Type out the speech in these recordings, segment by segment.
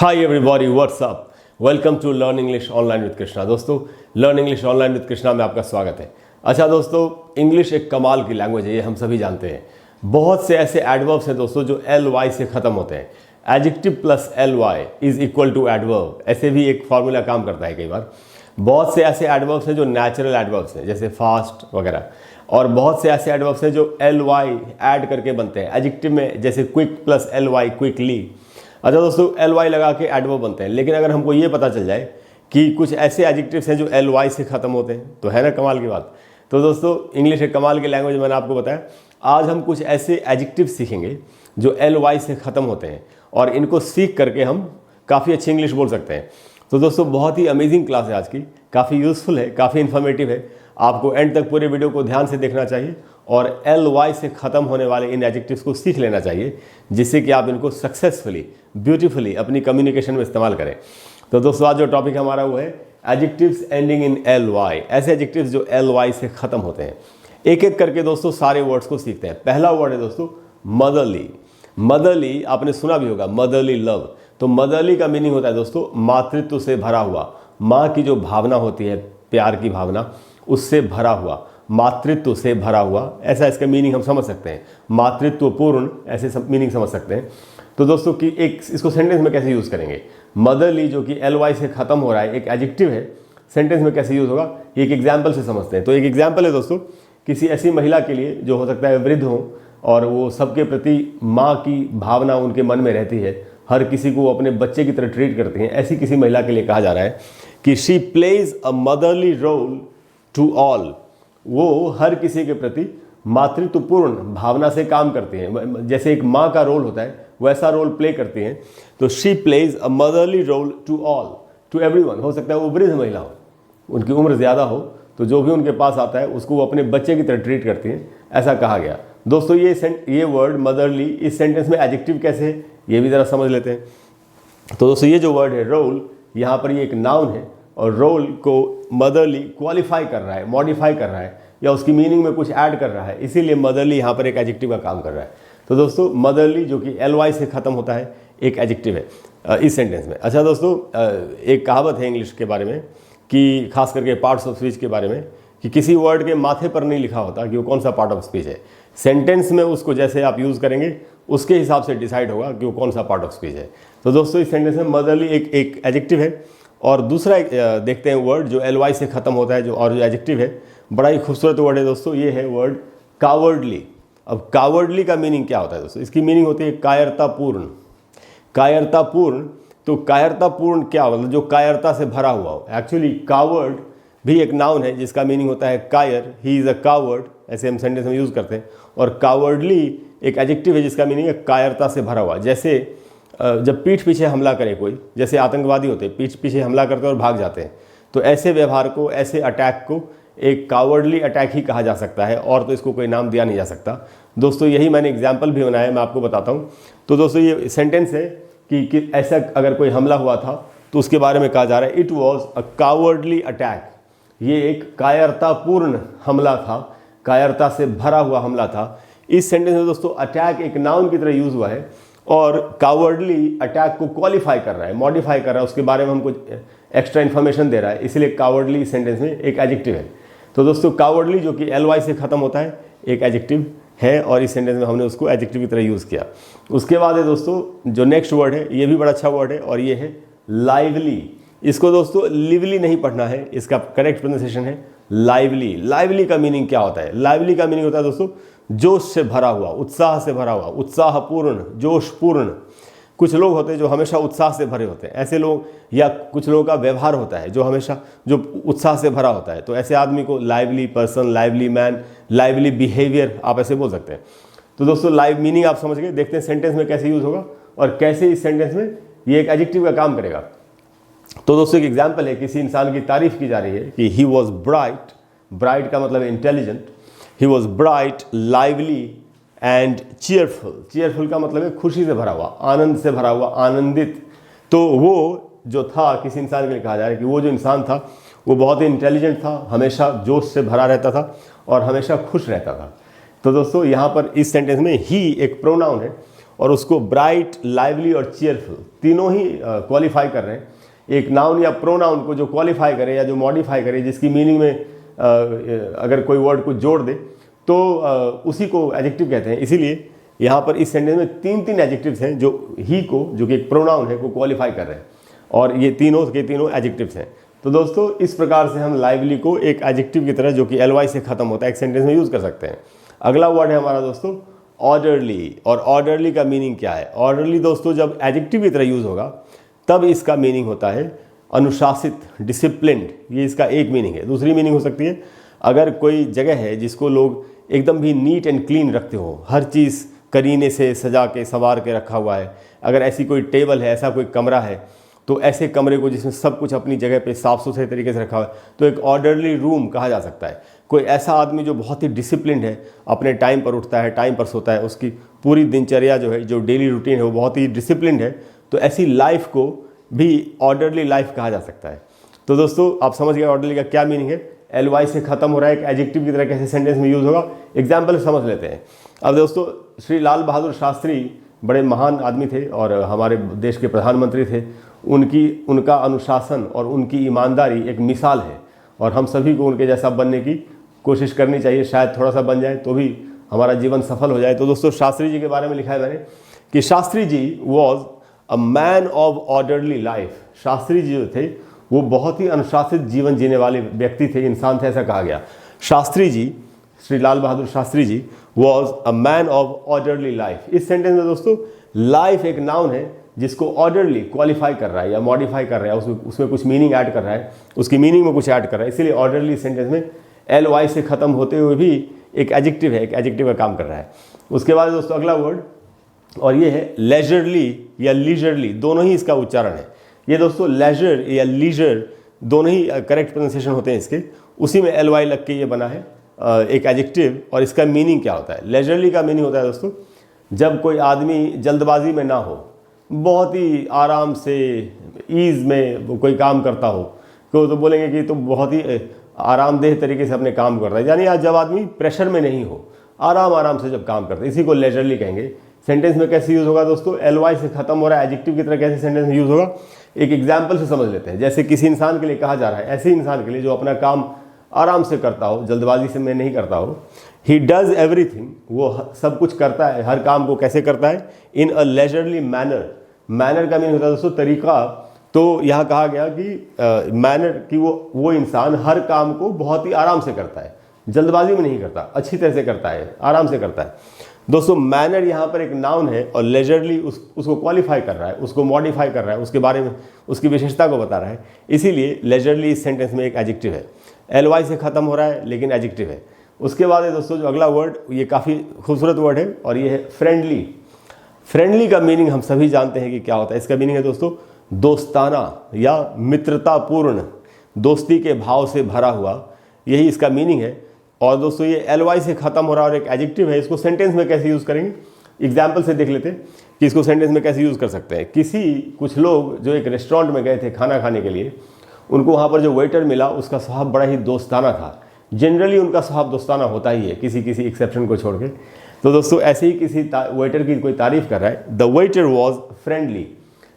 Hi everybody, what's up. Welcome to learn English online with Krishna. दोस्तों, learn English online with Krishna में आपका स्वागत है। अच्छा दोस्तों, इंग्लिश एक कमाल की लैंग्वेज है, ये हम सभी जानते हैं। बहुत से ऐसे एडवर्ब्स हैं दोस्तों जो एल वाई से ख़त्म होते हैं। Adjective plus L Y is equal to adverb, ऐसे भी एक फार्मूला काम करता है कई बार। बहुत से ऐसे एडवर्ब्स हैं जो नेचुरल एडवर्ब्स हैं, जैसे फास्ट वगैरह, और बहुत से ऐसे एडवर्ब्स हैं जो एल वाई ऐड करके बनते हैं एडजेक्टिव में, जैसे quick plus L Y, quickly. अच्छा दोस्तों, एल वाई लगा के एडवर्ब बनते हैं। लेकिन अगर हमको ये पता चल जाए कि कुछ ऐसे एडजेक्टिव्स हैं जो एल वाई से ख़त्म होते हैं, तो है ना कमाल की बात। तो दोस्तों, इंग्लिश एक कमाल की लैंग्वेज, मैंने आपको बताया। आज हम कुछ ऐसे एडजेक्टिव सीखेंगे जो एल वाई से ख़त्म होते हैं, और इनको सीख करके हम काफ़ी अच्छी इंग्लिश बोल सकते हैं। तो दोस्तों, बहुत ही अमेजिंग क्लास है आज की, काफ़ी यूज़फुल है, काफ़ी इन्फॉर्मेटिव है। आपको एंड तक पूरे वीडियो को ध्यान से देखना चाहिए और एल वाई से ख़त्म होने वाले इन एडजेक्टिव्स को सीख लेना चाहिए, जिससे कि आप इनको सक्सेसफुली, ब्यूटीफुली अपनी कम्युनिकेशन में इस्तेमाल करें। तो दोस्तों, आज जो टॉपिक हमारा वो है adjectives ending in L Y, ऐसे एडजेक्टिव्स जो एल वाई से ख़त्म होते हैं। एक एक करके दोस्तों सारे वर्ड्स को सीखते हैं। पहला वर्ड है दोस्तों मदरली। मदरली आपने सुना भी होगा, मदरली लव। तो मदरली का मीनिंग होता है दोस्तों मातृत्व से भरा हुआ, माँ की जो भावना होती है, प्यार की भावना, उससे भरा हुआ, मातृत्व से भरा हुआ, ऐसा इसका मीनिंग हम समझ सकते हैं। मातृत्वपूर्ण, ऐसे सब मीनिंग समझ सकते हैं। तो दोस्तों कि एक इसको सेंटेंस में कैसे यूज़ करेंगे। मदरली जो कि एल वाई से ख़त्म हो रहा है, एक एडजेक्टिव है, सेंटेंस में कैसे यूज़ होगा, एक एग्जाम्पल से समझते हैं। तो एक एग्जाम्पल है दोस्तों, किसी ऐसी महिला के लिए जो हो सकता है वृद्ध हो, और वो सबके प्रति माँ की भावना उनके मन में रहती है, हर किसी को अपने बच्चे की तरह ट्रीट करती हैं। ऐसी किसी महिला के लिए कहा जा रहा है कि she plays a motherly role to all. वो हर किसी के प्रति मातृत्वपूर्ण भावना से काम करती हैं, जैसे एक माँ का रोल होता है वैसा रोल प्ले करती हैं। तो she plays a motherly role to all, to everyone. हो सकता है वो वृद्ध महिला हो, उनकी उम्र ज़्यादा हो, तो जो भी उनके पास आता है उसको वो अपने बच्चे की तरह ट्रीट करती हैं, ऐसा कहा गया। दोस्तों, ये वर्ड मदरली इस सेंटेंस में एडजेक्टिव कैसे है, ये भी ज़रा समझ लेते हैं। तो दोस्तों, ये जो वर्ड है रोल, यहाँ पर ये एक नाउन है, और रोल को मदरली क्वालिफाई कर रहा है, मॉडिफाई कर रहा है, या उसकी मीनिंग में कुछ ऐड कर रहा है, इसीलिए मदरली यहाँ पर एक एडजेक्टिव का काम कर रहा है। तो दोस्तों, मदरली जो कि एल वाई से ख़त्म होता है, एक एडजेक्टिव है इस सेंटेंस में। अच्छा दोस्तों, एक कहावत है इंग्लिश के बारे में, कि खास करके पार्ट्स ऑफ स्पीच के बारे में, कि किसी वर्ड के माथे पर नहीं लिखा होता कि वो कौन सा पार्ट ऑफ स्पीच है। सेंटेंस में उसको जैसे आप यूज़ करेंगे उसके हिसाब से डिसाइड होगा कि वो कौन सा पार्ट ऑफ स्पीच है। तो दोस्तों, इस सेंटेंस में मदरली एक एडजेक्टिव है। और दूसरा देखते हैं वर्ड जो एल वाई से ख़त्म होता है, जो और जो एडजेक्टिव है, बड़ा ही खूबसूरत वर्ड है दोस्तों, ये है वर्ड कावर्डली। अब कावर्डली का मीनिंग क्या होता है दोस्तों, इसकी मीनिंग होती है कायरतापूर्ण। कायरतापूर्ण, तो कायरतापूर्ण क्या मतलब, जो कायरता से भरा हुआ हो। एक्चुअली कावर्ड भी एक नाउन है जिसका मीनिंग होता है कायर, ही इज़ अ कावर्ड, ऐसे हम सेंटेंस में यूज़ करते हैं। और कावर्डली एक एडजेक्टिव है जिसका मीनिंग है कायरता से भरा हुआ। जैसे जब पीठ पीछे हमला करे कोई, जैसे आतंकवादी होते हैं, पीठ पीछे हमला करते हैं और भाग जाते हैं, तो ऐसे व्यवहार को, ऐसे अटैक को एक कावर्डली अटैक ही कहा जा सकता है, और तो इसको कोई नाम दिया नहीं जा सकता। दोस्तों, यही मैंने एग्जाम्पल भी बनाया, मैं आपको बताता हूँ। तो दोस्तों, ये सेंटेंस है कि ऐसा अगर कोई हमला हुआ था तो उसके बारे में कहा जा रहा है it was a cowardly attack. ये एक कायरतापूर्ण हमला था, कायरता से भरा हुआ हमला था। इस सेंटेंस में दोस्तों अटैक एक नाउन की तरह यूज़ हुआ है, और कावर्डली अटैक को क्वालिफाई कर रहा है, मॉडिफाई कर रहा है, उसके बारे में हमको एक्स्ट्रा इन्फॉर्मेशन दे रहा है, इसलिए कावर्डली सेंटेंस में एक एडजेक्टिव है। तो दोस्तों, कावर्डली जो कि एल वाई से ख़त्म होता है, एक एडजेक्टिव है, और इस सेंटेंस में हमने उसको एडजेक्टिव की तरह यूज़ किया। उसके बाद है दोस्तों जो नेक्स्ट वर्ड है, ये भी बड़ा अच्छा वर्ड है, और ये है लाइवली। इसको दोस्तों लिवली नहीं पढ़ना है, इसका करेक्ट प्रोनाउंसिएशन है लाइवली। लाइवली का मीनिंग क्या होता है, लाइवली का मीनिंग होता है दोस्तों जोश से भरा हुआ, उत्साह से भरा हुआ, उत्साहपूर्ण, जोशपूर्ण। कुछ लोग होते हैं जो हमेशा उत्साह से भरे होते हैं, ऐसे लोग, या कुछ लोगों का व्यवहार होता है जो हमेशा जो उत्साह से भरा होता है, तो ऐसे आदमी को lively person, lively man, lively behaviour, आप ऐसे बोल सकते हैं। तो दोस्तों, लाइव मीनिंग आप समझ गए। देखते हैं सेंटेंस में कैसे यूज़ होगा और कैसे इस सेंटेंस में ये एक एडजेक्टिव का काम करेगा। तो दोस्तों, एक एग्जाम्पल है, किसी इंसान की तारीफ की जा रही है कि ही वॉज ब्राइट। ब्राइट का मतलब intelligent. He was bright, lively and cheerful. Cheerful का मतलब है खुशी से भरा हुआ, आनंद से भरा हुआ, आनंदित। तो वो जो था, किसी इंसान के लिए कहा जा रहा है कि वो जो इंसान था वो बहुत ही इंटेलिजेंट था, हमेशा जोश से भरा रहता था और हमेशा खुश रहता था। तो दोस्तों, यहाँ पर इस सेंटेंस में ही एक प्रोनाउन है, और उसको ब्राइट, लाइवली और चीयरफुल तीनों ही क्वालिफाई कर रहे हैं। एक नाउन या प्रोनाउन को जो क्वालिफाई करे या जो मॉडिफाई करे, जिसकी मीनिंग में अगर कोई वर्ड को जोड़ दे तो उसी को एडजेक्टिव कहते हैं। इसीलिए यहाँ पर इस सेंटेंस में तीन एडजेक्टिव्स हैं जो ही को, जो कि एक प्रोनाउन है, को क्वालिफाई कर रहे हैं, और ये तीनों के तीनों एडजेक्टिव्स हैं। तो दोस्तों इस प्रकार से हम लाइवली को एक एडजेक्टिव की तरह, जो कि ly से खत्म होता है, एक सेंटेंस में यूज़ कर सकते हैं। अगला वर्ड है हमारा दोस्तों ऑर्डरली। और ऑर्डरली का मीनिंग क्या है? ऑर्डरली दोस्तों जब एडजेक्टिव की तरह यूज़ होगा तब इसका मीनिंग होता है अनुशासित, डिसिप्लिन्ड। ये इसका एक मीनिंग है। दूसरी मीनिंग हो सकती है, अगर कोई जगह है जिसको लोग एकदम भी नीट एंड क्लीन रखते हो, हर चीज़ करीने से सजा के संवार के रखा हुआ है, अगर ऐसी कोई टेबल है, ऐसा कोई कमरा है, तो ऐसे कमरे को जिसमें सब कुछ अपनी जगह पे साफ़ सुथरे तरीके से रखा हुआ है, तो एक ऑर्डरली रूम कहा जा सकता है। कोई ऐसा आदमी जो बहुत ही डिसिप्लिन्ड है, अपने टाइम पर उठता है, टाइम पर सोता है, उसकी पूरी दिनचर्या जो है, जो डेली रूटीन है, वो बहुत ही डिसिप्लिन्ड है, तो ऐसी लाइफ को भी ऑर्डरली लाइफ कहा जा सकता है। तो दोस्तों आप समझ गए ऑर्डरली का क्या मीनिंग है। ly से खत्म हो रहा है, एक एडजेक्टिव की तरह कैसे सेंटेंस में यूज़ होगा, एग्जाम्पल समझ लेते हैं। अब दोस्तों श्री लाल बहादुर शास्त्री बड़े महान आदमी थे और हमारे देश के प्रधानमंत्री थे। उनका अनुशासन और उनकी ईमानदारी एक मिसाल है, और हम सभी को उनके जैसा बनने की कोशिश करनी चाहिए। शायद थोड़ा सा बन जाए तो भी हमारा जीवन सफल हो जाए। तो दोस्तों शास्त्री जी के बारे में लिखा है मैंने कि Shastri ji was a man of orderly life. Shastri ji जो थे वो बहुत ही अनुशासित जीवन जीने वाले व्यक्ति थे, इंसान थे, ऐसा कहा गया। Shastri ji, Shri Lal Bahadur Shastri ji was a man of orderly life. इस सेंटेंस में दोस्तों लाइफ एक नाउन है जिसको ऑर्डरली क्वालिफाई कर रहा है या मॉडिफाई कर रहा है, उसमें कुछ मीनिंग ऐड कर रहा है, उसकी मीनिंग में कुछ ऐड कर रहा है। इसीलिए ऑर्डरली सेंटेंस में ly से खत्म होते हुए भी एक एडजेक्टिव है, एक एडजेक्टिव का काम कर रहा है। उसके बाद दोस्तों अगला वर्ड, और ये है लेजरली या लीजरली, दोनों ही इसका उच्चारण है। ये दोस्तों लेजर या लीजर दोनों ही करेक्ट प्रोनाउंसिएशन होते हैं इसके, उसी में ly लग के ये बना है एक एडजेक्टिव। और इसका मीनिंग क्या होता है? लेजरली का मीनिंग होता है दोस्तों जब कोई आदमी जल्दबाजी में ना हो, बहुत ही आराम से ईज़ में कोई काम करता हो, तो बोलेंगे कि तो बहुत ही आरामदेह तरीके से अपने काम कर रहा है, यानी आज जब आदमी प्रेशर में नहीं हो, आराम से जब काम करता है, इसी को लेजरली कहेंगे। सेंटेंस में कैसे यूज़ होगा दोस्तों? ly से खत्म हो रहा है, एडजेक्टिव की तरह कैसे सेंटेंस में यूज़ होगा, एक एग्जाम्पल से समझ लेते हैं। जैसे किसी इंसान के लिए कहा जा रहा है, ऐसे इंसान के लिए जो अपना काम आराम से करता हो, जल्दबाजी से में नहीं करता हो। ही डज एवरीथिंग, वो सब कुछ करता है, हर काम को कैसे करता है? इन अ लेजरली मैनर। मैनर का मीनिंग होता है दोस्तों तरीका। तो यहाँ कहा गया कि मैनर कि वो इंसान हर काम को बहुत ही आराम से करता है, जल्दबाजी में नहीं करता, अच्छी तरह से करता है, आराम से करता है। दोस्तों मैनर यहाँ पर एक नाउन है और लेजरली उसको क्वालिफाई कर रहा है, उसको मॉडिफाई कर रहा है, उसके बारे में उसकी विशेषता को बता रहा है। इसीलिए लेजरली इस सेंटेंस में एक एडजेक्टिव है। ly से खत्म हो रहा है लेकिन एडजेक्टिव है। उसके बाद है दोस्तों जो अगला वर्ड, ये काफ़ी खूबसूरत वर्ड है और ये है फ्रेंडली। फ्रेंडली का मीनिंग हम सभी जानते हैं कि क्या होता है। इसका मीनिंग है दोस्तों दोस्ताना या मित्रतापूर्ण, दोस्ती के भाव से भरा हुआ, यही इसका मीनिंग है। और दोस्तों ये ly से खत्म हो रहा है और एक एडजेक्टिव है। इसको सेंटेंस में कैसे यूज़ करेंगे, एग्जाम्पल से देख लेते हैं कि इसको सेंटेंस में कैसे यूज़ कर सकते हैं। कुछ लोग जो एक रेस्टोरेंट में गए थे खाना खाने के लिए, उनको वहाँ पर जो वेटर मिला उसका स्वभाव बड़ा ही दोस्ताना था। जनरली उनका स्वभाव दोस्ताना होता ही है, किसी एक्सेप्शन को छोड़ के। तो दोस्तों ऐसे ही किसी वेटर की कोई तारीफ कर रहा है, द वेटर वॉज फ्रेंडली,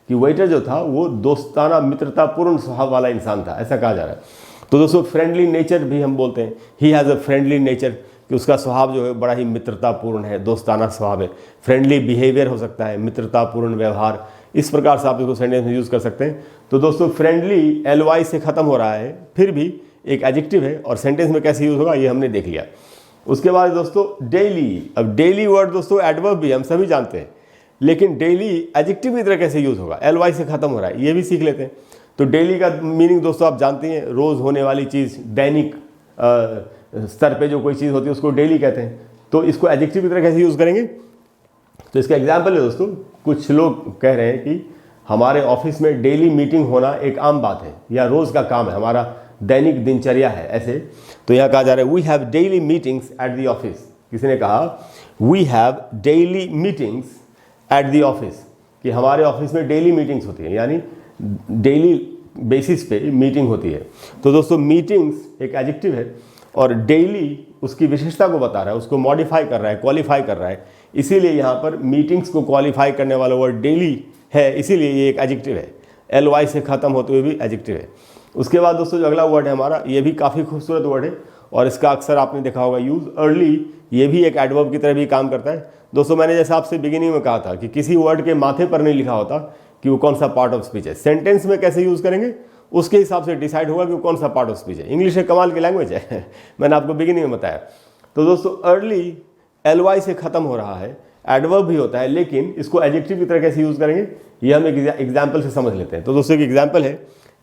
कि वेटर जो था वो दोस्ताना मित्रतापूर्ण स्वभाव वाला इंसान था, ऐसा कहा जा रहा है। तो दोस्तों फ्रेंडली नेचर भी हम बोलते हैं, he has a friendly nature, कि उसका स्वभाव जो है बड़ा ही मित्रतापूर्ण है, दोस्ताना स्वभाव है। फ्रेंडली बिहेवियर हो सकता है, मित्रतापूर्ण व्यवहार, इस प्रकार से आप इसको सेंटेंस में यूज़ कर सकते हैं। तो दोस्तों फ्रेंडली ly से ख़त्म हो रहा है, फिर भी एक एडजेक्टिव है और सेंटेंस में कैसे यूज़ होगा ये हमने देख लिया। उसके बाद दोस्तों डेली। अब डेली वर्ड दोस्तों एडवर्ब भी हम सभी जानते हैं, लेकिन डेली एडजेक्टिव की तरह कैसे यूज़ होगा? ly से ख़त्म हो रहा है, ये भी सीख लेते हैं। तो डेली का मीनिंग दोस्तों आप जानते हैं, रोज़ होने वाली चीज़, दैनिक स्तर पे जो कोई चीज़ होती है उसको डेली कहते हैं। तो इसको एडजेक्टिव की तरह कैसे यूज़ करेंगे? तो इसका एग्जाम्पल है दोस्तों, कुछ लोग कह रहे हैं कि हमारे ऑफिस में डेली मीटिंग होना एक आम बात है या रोज़ का काम है, हमारा दैनिक दिनचर्या है ऐसे। तो यहाँ कहा जा रहा है we have daily meetings at the office. किसी ने कहा we have daily meetings at the office, कि हमारे ऑफिस में डेली मीटिंग्स होती हैं, यानी डेली बेसिस पे मीटिंग होती है। तो दोस्तों मीटिंग्स एक एडजेक्टिव है और डेली उसकी विशेषता को बता रहा है, उसको मॉडिफाई कर रहा है, क्वालिफाई कर रहा है। इसीलिए यहाँ पर मीटिंग्स को क्वालिफाई करने वाला वर्ड डेली है, इसीलिए ये एक एडजेक्टिव है, ly से ख़त्म होते हुए भी एडजेक्टिव है। उसके बाद दोस्तों जो अगला वर्ड है हमारा, ये भी काफ़ी खूबसूरत वर्ड है और इसका अक्सर आपने देखा होगा यूज़, अर्ली। ये भी एक एडवर्ब की तरह भी काम करता है। दोस्तों मैंने जैसे आपसे बिगिनिंग में कहा था कि किसी वर्ड के माथे पर नहीं लिखा होता कि वो कौन सा पार्ट ऑफ स्पीच है। सेंटेंस में कैसे यूज़ करेंगे उसके हिसाब से डिसाइड होगा कि वो कौन सा पार्ट ऑफ स्पीच है। इंग्लिश एक कमाल की लैंग्वेज है मैंने आपको बिगिनिंग में बताया। तो दोस्तों अर्ली ly से ख़त्म हो रहा है, एडवर्ब भी होता है, लेकिन इसको एडजेक्टिव की तरह कैसे यूज़ करेंगे ये हम एक एग्जाम्पल से समझ लेते हैं। तो दोस्तों एक एग्जाम्पल है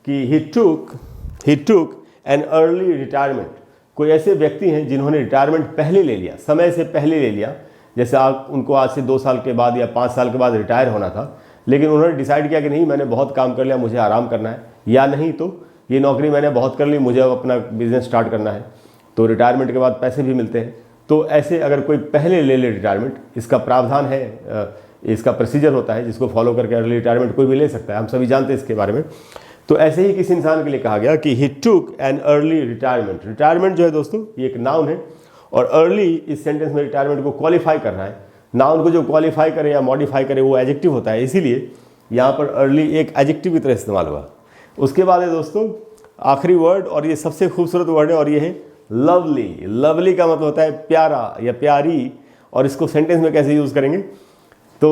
कि he took an early retirement. कोई ऐसे व्यक्ति हैं जिन्होंने रिटायरमेंट पहले ले लिया, समय से पहले ले लिया। जैसे आप उनको आज से 2 साल के बाद या 5 साल के बाद रिटायर होना था, लेकिन उन्होंने डिसाइड किया कि नहीं, मैंने बहुत काम कर लिया, मुझे आराम करना है, या नहीं तो ये नौकरी मैंने बहुत कर ली, मुझे अब अपना बिजनेस स्टार्ट करना है। तो रिटायरमेंट के बाद पैसे भी मिलते हैं। तो ऐसे अगर कोई पहले ले ले रिटायरमेंट, इसका प्रावधान है, इसका प्रोसीजर होता है जिसको फॉलो करके अर्ली रिटायरमेंट कोई भी ले सकता है, हम सभी जानते हैं इसके बारे में। तो ऐसे ही किसी इंसान के लिए कहा गया कि he took an early retirement. Retirement जो है दोस्तों ये एक नाउन है और अर्ली इस सेंटेंस में रिटायरमेंट को क्वालिफाई कर रहा है। नाउन को जो क्वालिफाई करे या मॉडिफाई करे वो एडजेक्टिव होता है, इसीलिए यहाँ पर अर्ली एक एडजेक्टिव की तरह इस्तेमाल हुआ। उसके बाद है दोस्तों आखिरी वर्ड, और ये सबसे खूबसूरत वर्ड है, और ये है लवली। लवली का मतलब होता है प्यारा या प्यारी, और इसको सेंटेंस में कैसे यूज़ करेंगे, तो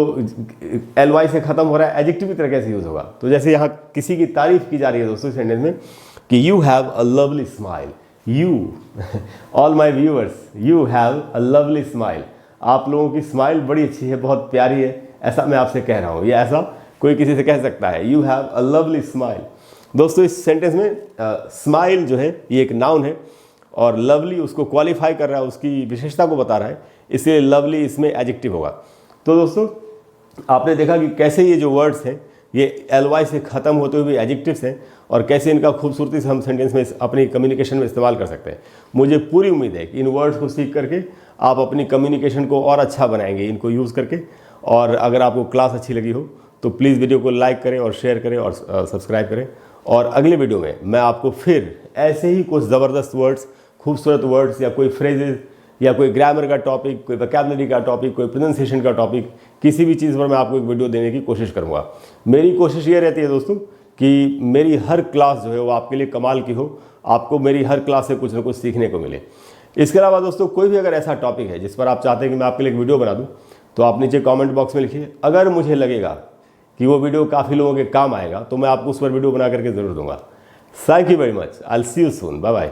ly से ख़त्म हो रहा है, एडजेक्टिव की तरह कैसे यूज़ होगा। तो जैसे यहाँ किसी की तारीफ़ की जा रही है दोस्तों सेंटेंस में कि you have a lovely smile. You all my viewers, you have a lovely smile. आप लोगों की स्माइल बड़ी अच्छी है, बहुत प्यारी है, ऐसा मैं आपसे कह रहा हूँ, या ऐसा कोई किसी से कह सकता है, you have a lovely smile. दोस्तों इस सेंटेंस में स्माइल जो है ये एक नाउन है और लवली उसको क्वालिफाई कर रहा है, उसकी विशेषता को बता रहा है, इसलिए लवली इसमें एडजेक्टिव होगा। तो दोस्तों आपने देखा कि कैसे ये जो वर्ड्स हैं ये ly से ख़त्म होते हुए एडजेक्टिव्स हैं और कैसे इनका खूबसूरती से हम सेंटेंस में अपनी कम्युनिकेशन में इस्तेमाल कर सकते हैं। मुझे पूरी उम्मीद है कि इन वर्ड्स को सीख करके आप अपनी कम्युनिकेशन को और अच्छा बनाएंगे इनको यूज़ करके। और अगर आपको क्लास अच्छी लगी हो तो प्लीज़ वीडियो को लाइक करें और शेयर करें और सब्सक्राइब करें। और अगले वीडियो में मैं आपको फिर ऐसे ही कुछ ज़बरदस्त वर्ड्स, खूबसूरत वर्ड्स या कोई फ्रेजेस या कोई ग्रामर का टॉपिक, कोई वोकैबुलरी का टॉपिक, कोई प्रोनाउंसिएशन का टॉपिक, किसी भी चीज़ पर मैं आपको एक वीडियो देने की कोशिश करूँगा। मेरी कोशिश ये रहती है दोस्तों कि मेरी हर क्लास जो है वो आपके लिए कमाल की हो, आपको मेरी हर क्लास से कुछ ना कुछ सीखने को मिले। इसके अलावा दोस्तों कोई भी अगर ऐसा टॉपिक है जिस पर आप चाहते हैं कि मैं आपके लिए एक वीडियो बना दूँ तो आप नीचे कमेंट बॉक्स में लिखिए। अगर मुझे लगेगा कि वो वीडियो काफ़ी लोगों के काम आएगा तो मैं आपको उस पर वीडियो बना करके ज़रूर दूंगा। Thank you very much, I will see you soon, bye bye.